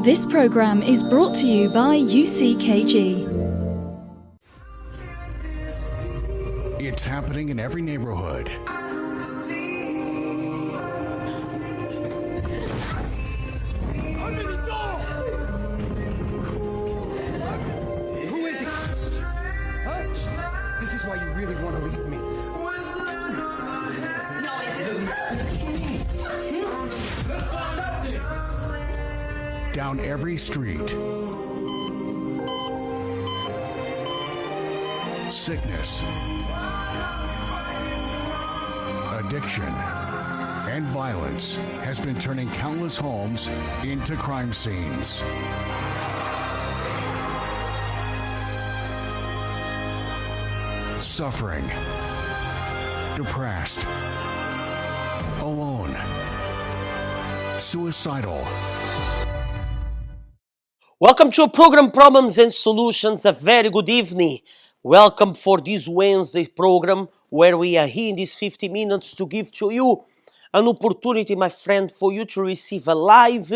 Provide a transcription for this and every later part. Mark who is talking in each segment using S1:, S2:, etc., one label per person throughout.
S1: This program is brought to you by UCKG.
S2: It's happening in every neighborhood.
S3: Open the door! Who is it? Huh? This is why you really want to leave me.
S4: No, I didn't.
S2: Down every street. Sickness, addiction, and violence has been turning countless homes into crime scenes. Suffering, depressed, alone, suicidal.
S5: Welcome to program Problems and Solutions. A very good evening. Welcome for this Wednesday program where we are here in these 50 minutes to give to you an opportunity, my friend, for you to receive a life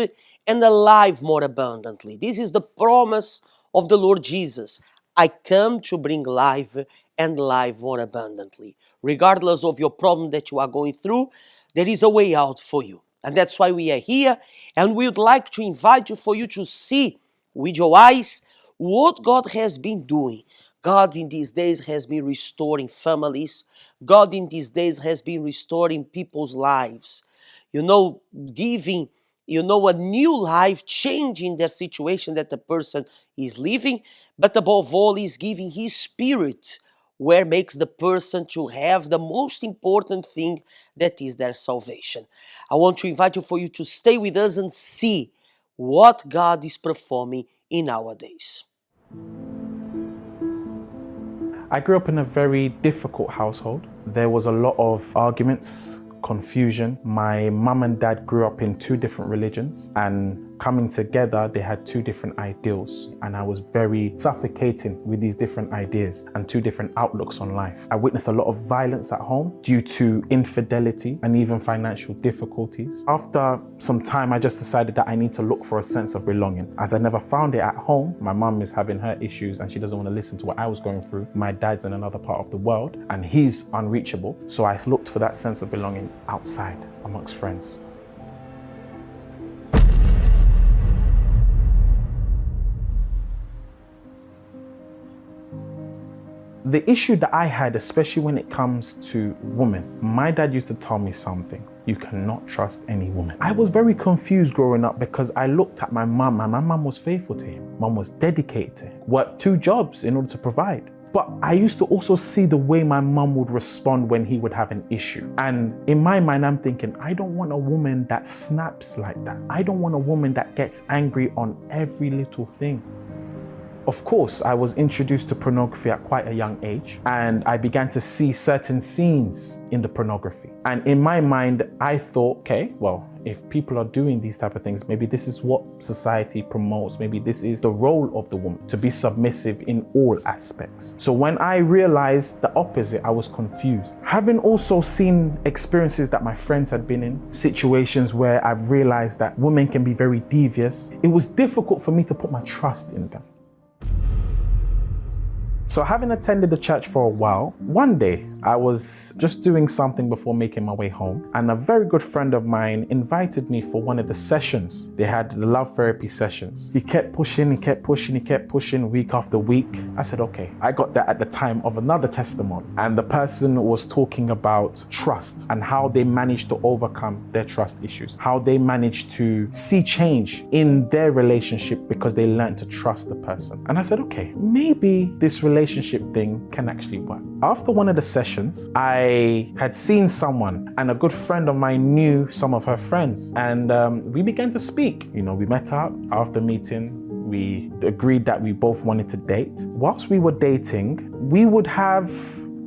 S5: and a life more abundantly. This is the promise of the Lord Jesus. I come to bring life and life more abundantly. Regardless of your problem that you are going through, there is a way out for you. And that's why we are here, and we would like to invite you for you to see with your eyes what God has been doing. God in these days has been restoring families. God in these days has been restoring people's lives. Giving, a new life, changing the situation that the person is living. But above all, is giving His Spirit, where makes the person to have the most important thing, that is their salvation. I want to invite you for you to stay with us and see what God is performing in our days.
S6: I grew up in a very difficult household. There was a lot of arguments, confusion. My mum and dad grew up in two different religions, and coming together, they had two different ideals. And I was very suffocating with these different ideas and two different outlooks on life. I witnessed a lot of violence at home due to infidelity and even financial difficulties. After some time, I just decided that I need to look for a sense of belonging. As I never found it at home, my mum is having her issues and she doesn't want to listen to what I was going through. My dad's in another part of the world and he's unreachable. So I looked for that sense of belonging outside, amongst friends. The issue that I had, especially when it comes to women, my dad used to tell me something: you cannot trust any woman. I was very confused growing up because I looked at my mum, and my mum was faithful to him. Mum was dedicated to him, worked 2 jobs in order to provide. But I used to also see the way my mum would respond when he would have an issue. And in my mind, I'm thinking, I don't want a woman that snaps like that. I don't want a woman that gets angry on every little thing. Of course, I was introduced to pornography at quite a young age, and I began to see certain scenes in the pornography. And in my mind, I thought, okay, well, if people are doing these type of things, maybe this is what society promotes. Maybe this is the role of the woman, to be submissive in all aspects. So when I realized the opposite, I was confused. Having also seen experiences that my friends had been in, situations where I've realized that women can be very devious, it was difficult for me to put my trust in them. So having attended the church for a while, one day I was just doing something before making my way home, and a very good friend of mine invited me for one of the sessions. They had the love therapy sessions. He kept pushing week after week. I said, okay. I got that at the time of another testimony, and the person was talking about trust and how they managed to overcome their trust issues, how they managed to see change in their relationship because they learned to trust the person. And I said, okay, maybe this relationship thing can actually work. After one of the sessions, I had seen someone, and a good friend of mine knew some of her friends, and we began to speak. We met up. After meeting, we agreed that we both wanted to date. Whilst we were dating, we would have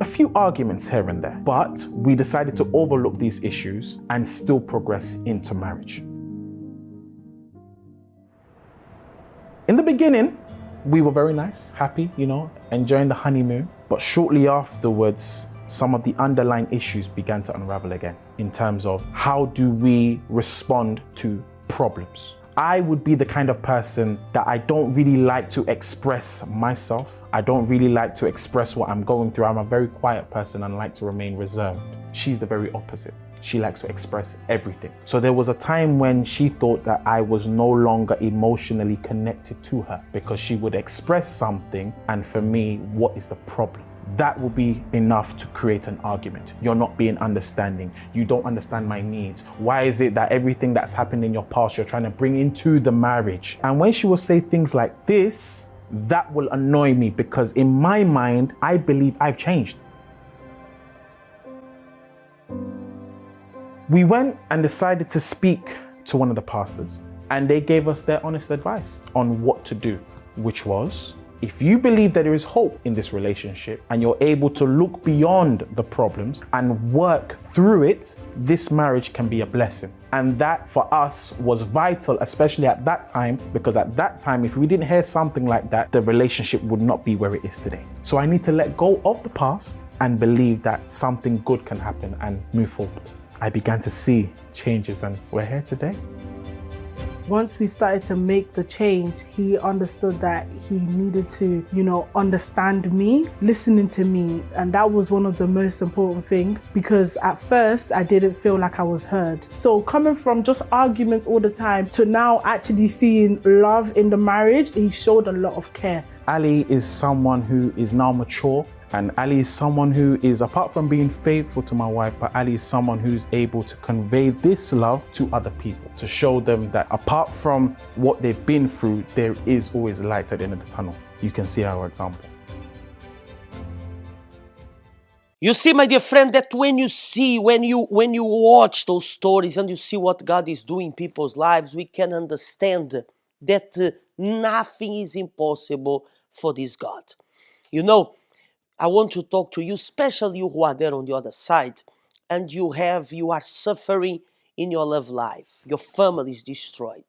S6: a few arguments here and there, but we decided to overlook these issues and still progress into marriage. In the beginning, we were very nice, happy, enjoying the honeymoon. But shortly afterwards, some of the underlying issues began to unravel again in terms of how do we respond to problems. I would be the kind of person that I don't really like to express myself. I don't really like to express what I'm going through. I'm a very quiet person and like to remain reserved. She's the very opposite. She likes to express everything. So there was a time when she thought that I was no longer emotionally connected to her because she would express something, and for me, what is the problem? That will be enough to create an argument. You're not being understanding. You don't understand my needs. Why is it that everything that's happened in your past you're trying to bring into the marriage? And when she will say things like this, that will annoy me because in my mind, I believe I've changed. We went and decided to speak to one of the pastors, and they gave us their honest advice on what to do, which was, if you believe that there is hope in this relationship and you're able to look beyond the problems and work through it, this marriage can be a blessing. And that for us was vital, especially at that time, because at that time, if we didn't hear something like that, the relationship would not be where it is today. So I need to let go of the past and believe that something good can happen and move forward. I began to see changes, and we're here today.
S4: Once we started to make the change, he understood that he needed to, understand me, listening to me. And that was one of the most important things, because at first I didn't feel like I was heard. So coming from just arguments all the time to now actually seeing love in the marriage, he showed a lot of care.
S6: Ali is someone who is now mature. And Ali is someone who is, apart from being faithful to my wife, but Ali is someone who's able to convey this love to other people, to show them that apart from what they've been through, there is always light at the end of the tunnel. You can see our example.
S5: You see, my dear friend, that when you watch those stories and you see what God is doing in people's lives, we can understand that nothing is impossible for this God. I want to talk to you, especially you who are there on the other side, and you are suffering in your love life. Your family is destroyed.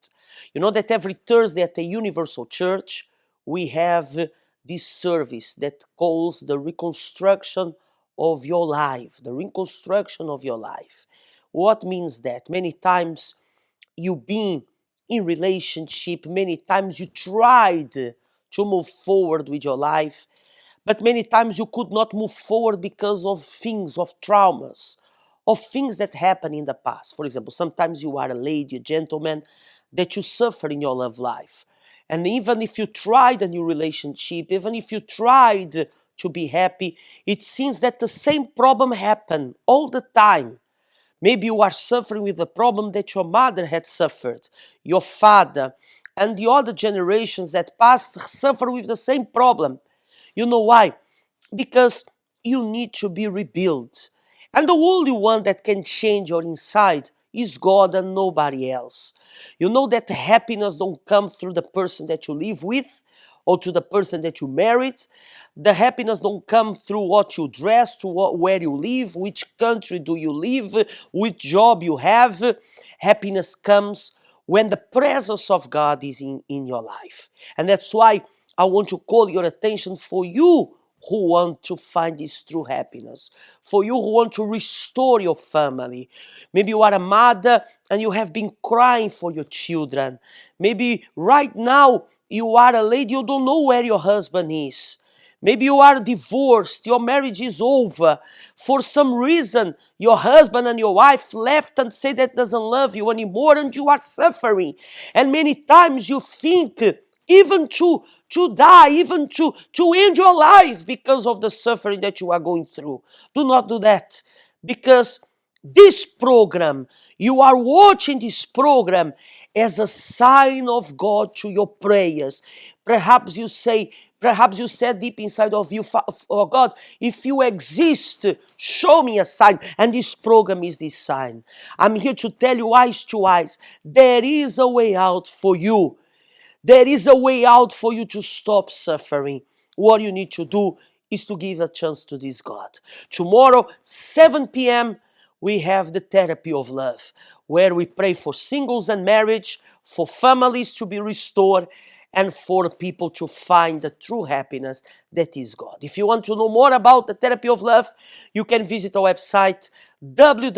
S5: You know that every Thursday at the Universal Church, we have this service that calls the reconstruction of your life. The reconstruction of your life. What means that? Many times you've been in relationship, many times you tried to move forward with your life, but many times you could not move forward because of things, of traumas, of things that happened in the past. For example, sometimes you are a lady, a gentleman, that you suffer in your love life. And even if you tried a new relationship, even if you tried to be happy, it seems that the same problem happened all the time. Maybe you are suffering with the problem that your mother had suffered, your father, and the other generations that passed suffer with the same problem. You know why? Because you need to be rebuilt. And the only one that can change your inside is God and nobody else. You know that happiness don't come through the person that you live with or to the person that you married. The happiness don't come through what you dress, to where you live, which country do you live, which job you have. Happiness comes when the presence of God is in your life. And that's why I want to call your attention for you who want to find this true happiness, for you who want to restore your family. Maybe you are a mother and you have been crying for your children. Maybe right now you are a lady, you don't know where your husband is. Maybe you are divorced, your marriage is over. For some reason, your husband and your wife left and say that doesn't love you anymore and you are suffering. And many times you think even to die, even to end your life because of the suffering that you are going through. Do not do that, because this program, you are watching this program as a sign of God to your prayers. Perhaps you said deep inside of you, oh God, if you exist, show me a sign. And this program is this sign. I'm here to tell you eyes to eyes, there is a way out for you. There is a way out for you to stop suffering. What you need to do is to give a chance to this God. Tomorrow, 7 p.m., we have the therapy of love, where we pray for singles and marriage, for families to be restored, and for people to find the true happiness that is God. If you want to know more about the therapy of love, you can visit our website, www.uckg.se.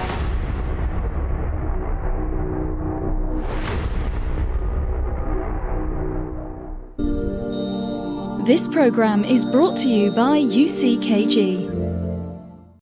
S1: This programme is brought to you by UCKG.